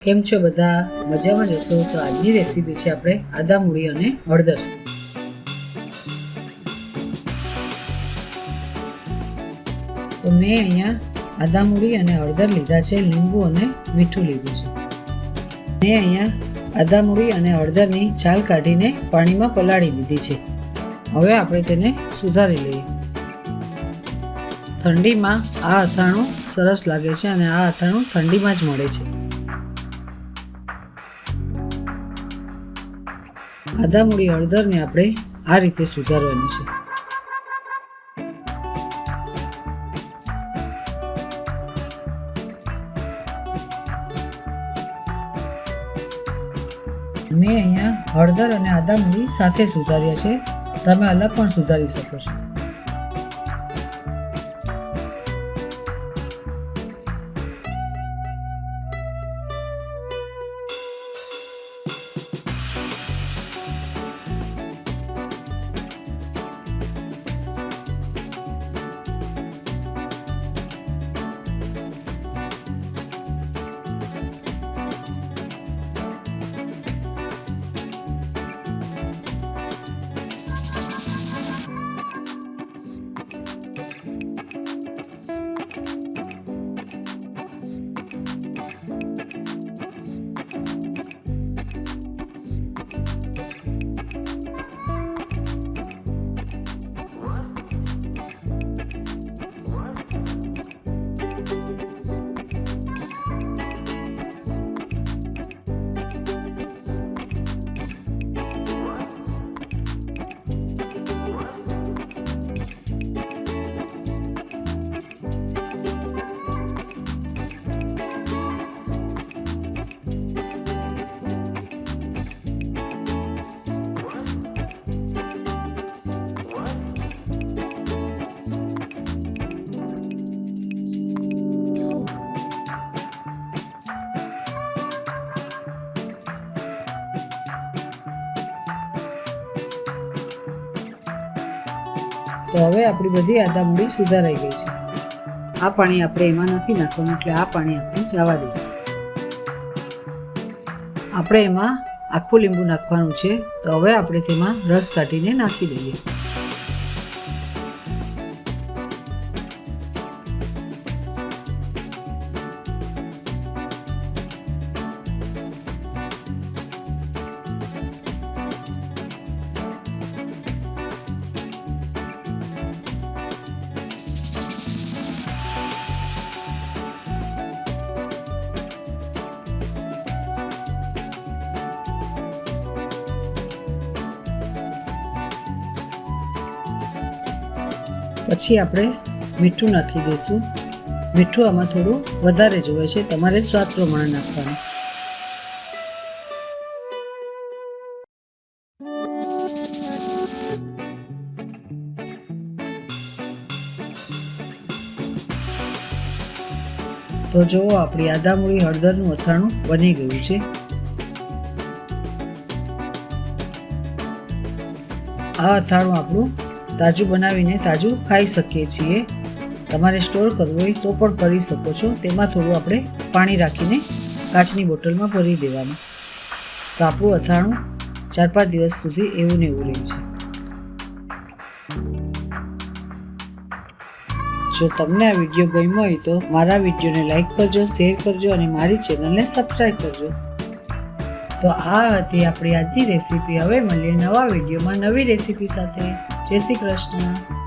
કેમ છો બધા? મજામાં જશો? તો આજની રેસીપી છે આપણે આદા મૂળી અને હળદર. તો મેં અહીંયા આદા મૂળી અને હળદર લીધા છે, લીંબુ અને મીઠું લીધું છે. મેં અહીંયા આદા મૂળી અને હળદરની છાલ કાઢીને પાણીમાં પલાળી દીધી છે. હવે આપણે તેને સુધારી લઈએ. ઠંડીમાં આ અથાણું સરસ લાગે છે અને આ અથાણું ઠંડીમાં જ મળે છે. આદા મૂળી હળદરને આપણે આ રીતે સુધારવાની છે. મેં અહીંયા હળદર અને આદા મૂળી સાથે સુધાર્યા છે. તમે અલગ પણ સુધારી શકો છો. તો હવે આપણી બધી આદા મૂળી સુધારાઈ ગઈ છે. આ પાણી આપણે એમાં નથી નાખવાનું, એટલે આ પાણી આપણે જવા દઈશું. આપણે એમાં આખું લીંબુ નાખવાનું છે. તો હવે આપણે તેમાં રસ કાઢીને નાખી દઈએ. પછી આપણે મીઠું નાખી દઈશું. મીઠું આમાં થોડું વધારે જોઈએ છે, તમારે સ્વાદ પ્રમાણે નાખવાનું. તો જુઓ, આપણી આદા મૂળી હળદરનું અથાણું બની ગયું છે. આ અથાણું આપણું તાજું બનાવીને તાજું ખાઈ શકીએ છીએ. તમારે સ્ટોર કરવું હોય તો પણ કરી શકો છો. તેમાં થોડું આપણે પાણી રાખીને કાચની બોટલમાં ભરી દેવાનું. તો આપણું અથાણું 4-5 દિવસ સુધી એવું ને એવું રહે છે. જો તમને આ વિડીયો ગમ્યો હોય તો મારા વિડીયોને લાઈક કરજો, શેર કરજો અને મારી ચેનલને સબસ્ક્રાઈબ કરજો. તો આ હતી આપણી આજની રેસીપી. હવે મળીએ નવા વિડીયોમાં નવી રેસીપી સાથે. જય શ્રી કૃષ્ણ.